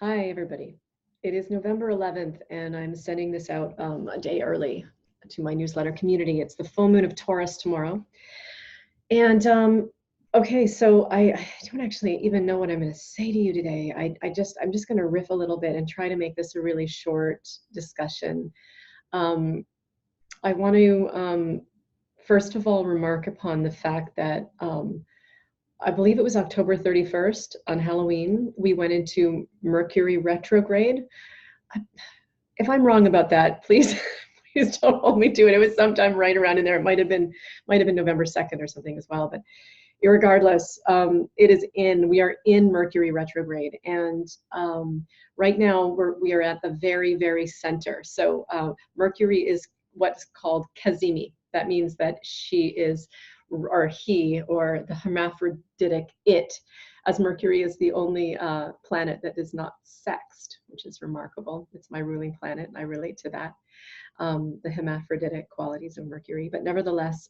Hi, everybody. It is November 11th, and I'm sending this out a day early to my newsletter community. It's the full moon of Taurus tomorrow. And okay, so I don't actually even know what I'm going to say to you today. I'm just going to riff a little bit and try to make this a really short discussion. Um, I want to first of all remark upon the fact that I believe it was October 31st on Halloween, we went into Mercury retrograde. If I'm wrong about that, please, please don't hold me to it. It was sometime right around in there. It might have been November 2nd or something as well. But irregardless, we are in Mercury retrograde, and right now we are at the very, very center. So Mercury is what's called Kazimi. That means that she is, or he, or the hermaphroditic it, as Mercury is the only planet that is not sexed, which is remarkable. It's my ruling planet, and I relate to that, the hermaphroditic qualities of Mercury. But nevertheless,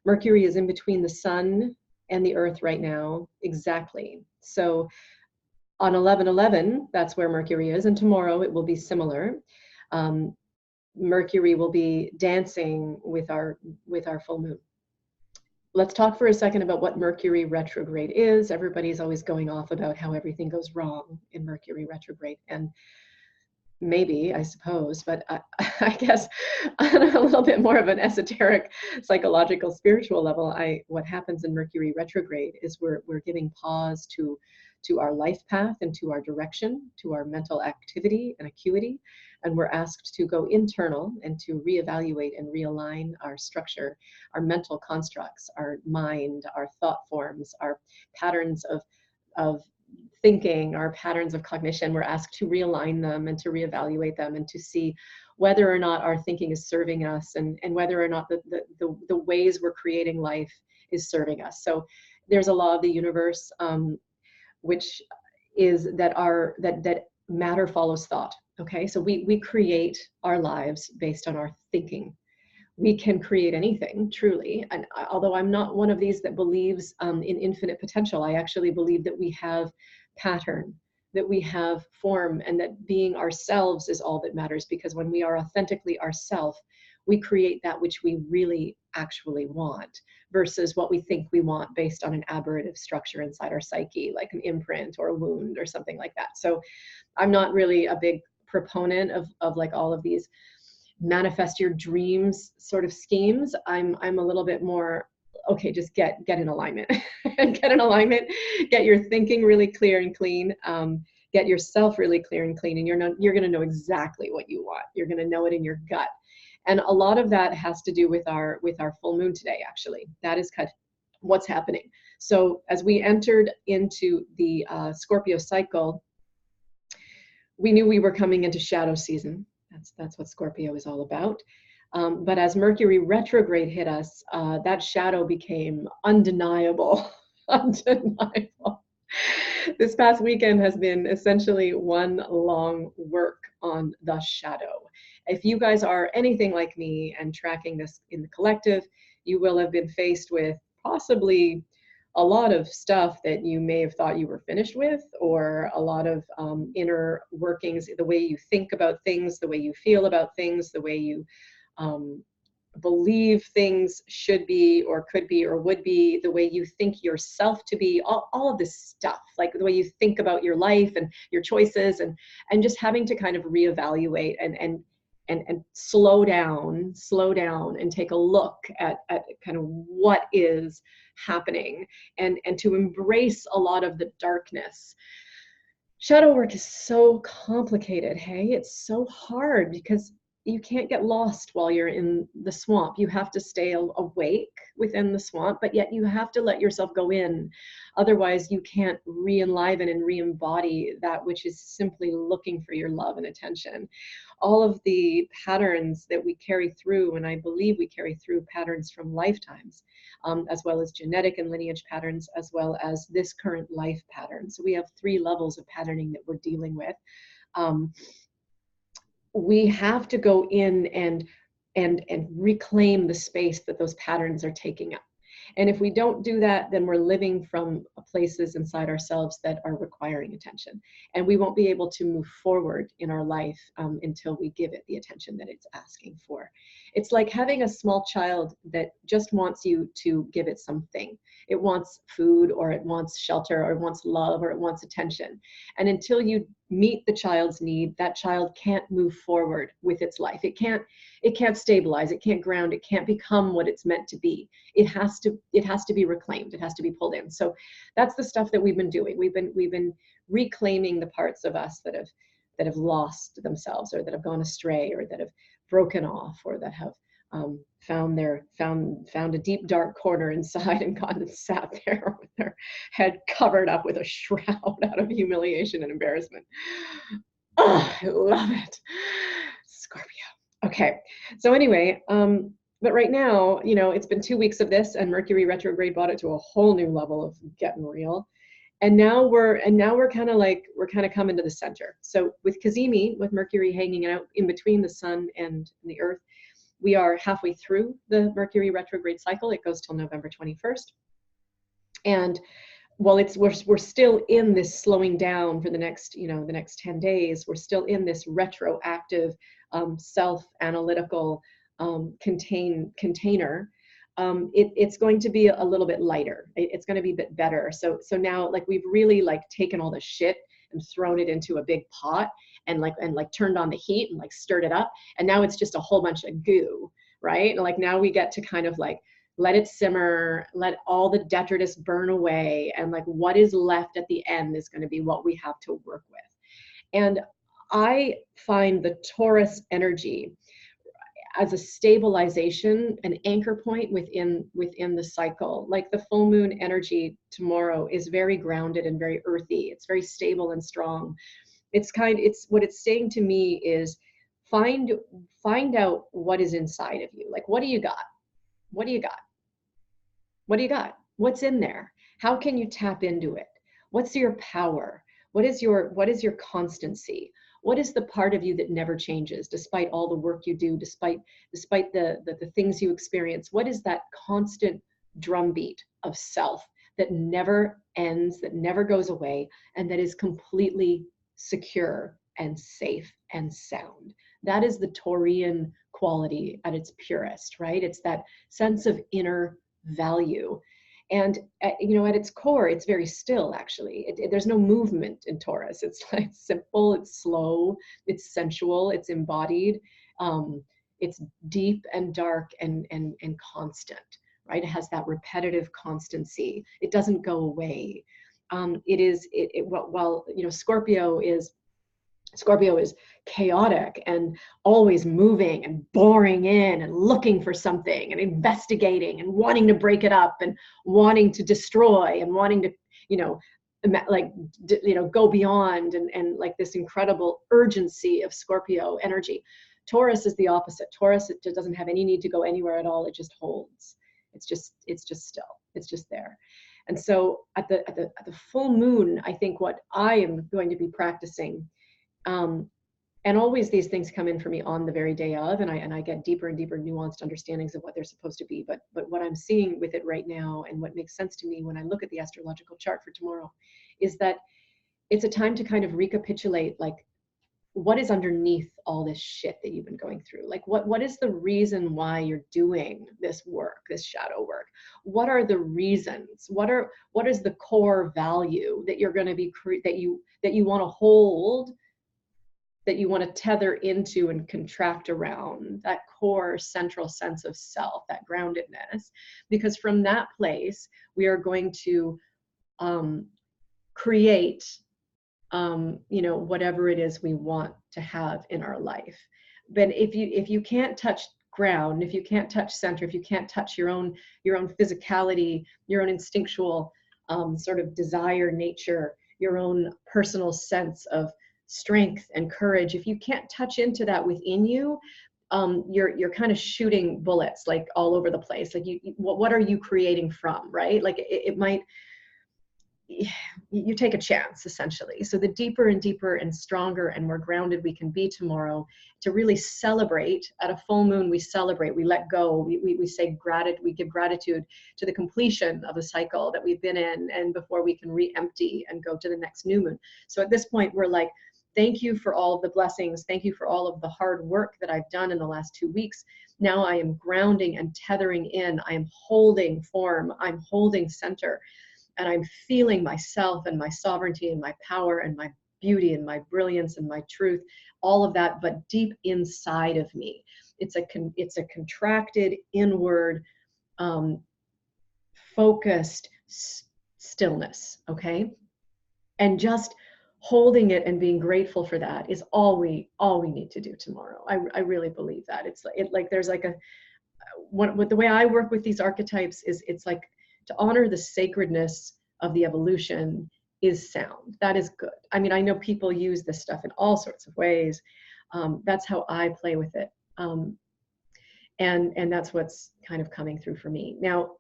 Mercury is in between the sun and the earth right now, exactly. So on 11/11, that's where Mercury is, and tomorrow it will be similar. Mercury will be dancing with our full moon. Let's talk for a second about what Mercury retrograde is. Everybody's always going off about how everything goes wrong in Mercury retrograde, and maybe, I suppose, but I guess on a little bit more of an esoteric, psychological, spiritual level, what happens in Mercury retrograde is we're giving pause to our life path and to our direction, to our mental activity and acuity, and we're asked to go internal and to reevaluate and realign our structure, our mental constructs, our mind, our thought forms, our patterns of thinking, our patterns of cognition. We're asked to realign them and to reevaluate them and to see whether or not our thinking is serving us, and whether or not the ways we're creating life is serving us. So there's a law of the universe, which is that matter follows thought. Okay, so we create our lives based on our thinking. We can create anything, truly. And although I'm not one of these that believes in infinite potential, I actually believe that we have pattern, that we have form, and that being ourselves is all that matters, because when we are authentically ourselves, we create that which we really actually want versus what we think we want based on an aberrative structure inside our psyche, like an imprint or a wound or something like that. So I'm not really a big proponent of like all of these manifest your dreams sort of schemes. I'm a little bit more, okay, just get in alignment and get in alignment, get your thinking really clear and clean, get yourself really clear and clean, and you're going to know exactly what you want. You're going to know it in your gut. And a lot of that has to do with our full moon today. Actually, that is kind of what's happening. So as we entered into the Scorpio cycle, we knew we were coming into shadow season. That's what Scorpio is all about. But as Mercury retrograde hit us, that shadow became undeniable. Undeniable. This past weekend has been essentially one long work on the shadow. If you guys are anything like me and tracking this in the collective, you will have been faced with possibly a lot of stuff that you may have thought you were finished with, or a lot of inner workings, the way you think about things, the way you feel about things, the way you believe things should be or could be or would be, the way you think yourself to be, all of this stuff, like the way you think about your life and your choices, and just having to kind of reevaluate and slow down and take a look at kind of what is happening, and to embrace a lot of the darkness. Shadow work is so complicated. Hey, it's so hard because you can't get lost while you're in the swamp. You have to stay awake within the swamp, but yet you have to let yourself go in. Otherwise, you can't re-enliven and re-embody that which is simply looking for your love and attention. All of the patterns that we carry through, and I believe we carry through patterns from lifetimes, as well as genetic and lineage patterns, as well as this current life pattern. So we have 3 levels of patterning that we're dealing with. We have to go in and reclaim the space that those patterns are taking up. And if we don't do that, then we're living from places inside ourselves that are requiring attention. And we won't be able to move forward in our life until we give it the attention that it's asking for. It's like having a small child that just wants you to give it something. It wants food, or it wants shelter, or it wants love, or it wants attention. And until you meet the child's need, that child can't move forward with its life. It can't stabilize, it can't ground, it can't become what it's meant to be. It has to be reclaimed, it has to be pulled in. So that's the stuff that we've been doing. We've been reclaiming the parts of us that have lost themselves, or that have gone astray, or that have broken off, or that have found a deep dark corner inside and gone and sat there with their head covered up with a shroud out of humiliation and embarrassment. Oh, I love it. Scorpio. Okay, so anyway, but right now, it's been 2 weeks of this, and Mercury retrograde brought it to a whole new level of getting real. And now we're kind of coming to the center. So with Cazimi, with Mercury hanging out in between the sun and the earth, we are halfway through the Mercury retrograde cycle. It goes till November 21st. And while we're still in this slowing down for the next 10 days, we're still in this retroactive self-analytical container. It's going to be a little bit lighter. It's going to be a bit better. So now, like, we've really taken all the shit and thrown it into a big pot, and turned on the heat and stirred it up, and now it's just a whole bunch of goo, right? And now we get to kind of let it simmer, let all the detritus burn away, and what is left at the end is going to be what we have to work with. And I find the Taurus energy as a stabilization, an anchor point within the cycle. Like the full moon energy tomorrow is very grounded and very earthy. It's very stable and strong. It's what it's saying to me is find out what is inside of you. What do you got? What do you got? What do you got? What's in there? How can you tap into it? What's your power? What is your constancy? What is the part of you that never changes, despite all the work you do, despite the things you experience? What is that constant drumbeat of self that never ends, that never goes away, and that is completely secure and safe and sound? That is the Taurian quality at its purest, right? It's that sense of inner value. And at its core, it's very still, actually. There's no movement in Taurus. It's simple, it's slow, it's sensual, it's embodied, it's deep and dark and constant, right? It has that repetitive constancy. It doesn't go away. While Scorpio is chaotic and always moving and boring in and looking for something and investigating and wanting to break it up and wanting to destroy and wanting to, go beyond and this incredible urgency of Scorpio energy. Taurus is the opposite. Taurus, it just doesn't have any need to go anywhere at all. It just holds. It's just still. It's just there. And so at the full moon, I think what I am going to be practicing, and always these things come in for me on the very day of, and I get deeper and deeper nuanced understandings of what they're supposed to be. But what I'm seeing with it right now, and what makes sense to me when I look at the astrological chart for tomorrow, is that it's a time to kind of recapitulate, what is underneath all this shit that you've been going through? What is the reason why you're doing this work, this shadow work? What are the reasons? What is the core value that you're going to be that you want to hold, that you want to tether into and contract around, that core central sense of self, that groundedness? Because from that place, we are going to create whatever it is we want to have in our life. But if you can't touch ground, if you can't touch center, if you can't touch your own physicality, your own instinctual sort of desire nature, your own personal sense of strength and courage, if you can't touch into that within you, you're kind of shooting bullets all over the place. What are you creating from, right? It might, you take a chance, essentially. So the deeper and deeper and stronger and more grounded we can be tomorrow, to really celebrate at a full moon, we celebrate, we let go, we say gratitude, we give gratitude to the completion of a cycle that we've been in, and before we can re-empty and go to the next new moon. So at this point, we're like, thank you for all of the blessings. Thank you for all of the hard work that I've done in the last 2 weeks. Now I am grounding and tethering in. I am holding form. I'm holding center. And I'm feeling myself and my sovereignty and my power and my beauty and my brilliance and my truth, all of that, but deep inside of me. It's a contracted, inward, focused stillness, okay? And just holding it and being grateful for that is all we need to do tomorrow. I really believe that. It's like there's like the way I work with these archetypes is, it's like, to honor the sacredness of the evolution is sound. That is good. I mean, I know people use this stuff in all sorts of ways. That's how I play with it. And that's what's kind of coming through for me. Now,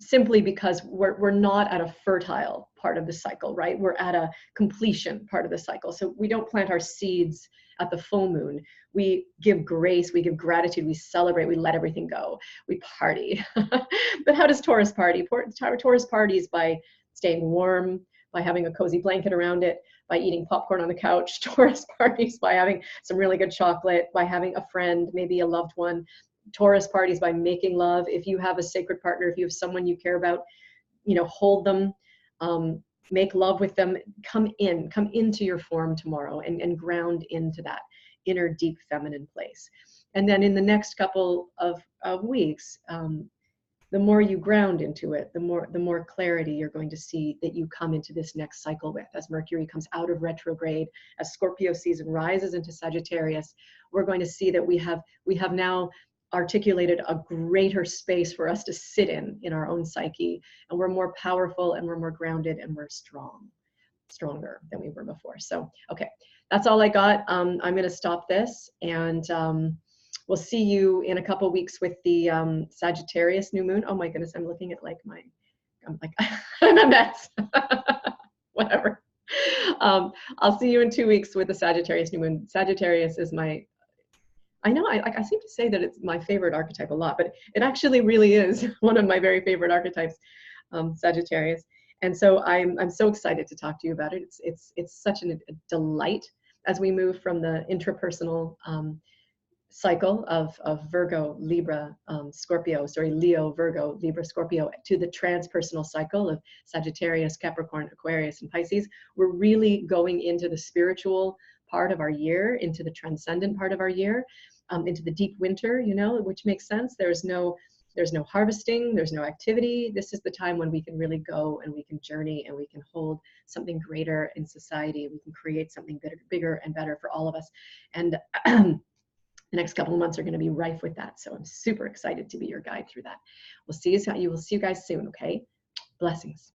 simply because we're not at a fertile part of the cycle, right? We're at a completion part of the cycle. So we don't plant our seeds at the full moon. We give grace, we give gratitude, we celebrate, we let everything go, we party. But how does Taurus party? Taurus parties by staying warm, by having a cozy blanket around it, by eating popcorn on the couch. Taurus parties by having some really good chocolate, by having a friend, maybe a loved one. Taurus parties by making love. If you have a sacred partner, if you have someone you care about, hold them, make love with them, come into your form tomorrow and ground into that inner deep feminine place. And then in the next couple of weeks, the more you ground into it, the more clarity you're going to see that you come into this next cycle with. As Mercury comes out of retrograde, as Scorpio season rises into Sagittarius, we're going to see that we have now articulated a greater space for us to sit in our own psyche, and we're more powerful and we're more grounded and we're stronger than we were before. So, okay, that's all I got. I'm going to stop this, and we'll see you in a couple weeks with the Sagittarius new moon. Oh my goodness, I'm looking at I'm a mess. Whatever. I'll see you in 2 weeks with the Sagittarius new moon. Sagittarius is I know I seem to say that it's my favorite archetype a lot, but it actually really is one of my very favorite archetypes, Sagittarius. And so I'm so excited to talk to you about it. It's such a delight as we move from the intrapersonal cycle of Virgo, Libra, Leo, Virgo, Libra, Scorpio, to the transpersonal cycle of Sagittarius, Capricorn, Aquarius, and Pisces. We're really going into the spiritual part of our year, into the transcendent part of our year, into the deep winter, which makes sense. There's no harvesting, there's no activity. This is the time when we can really go and we can journey and we can hold something greater in society. We can create something bigger and better for all of us. And the next couple of months are going to be rife with that. So I'm super excited to be your guide through that. You will see you guys soon. Okay. Blessings.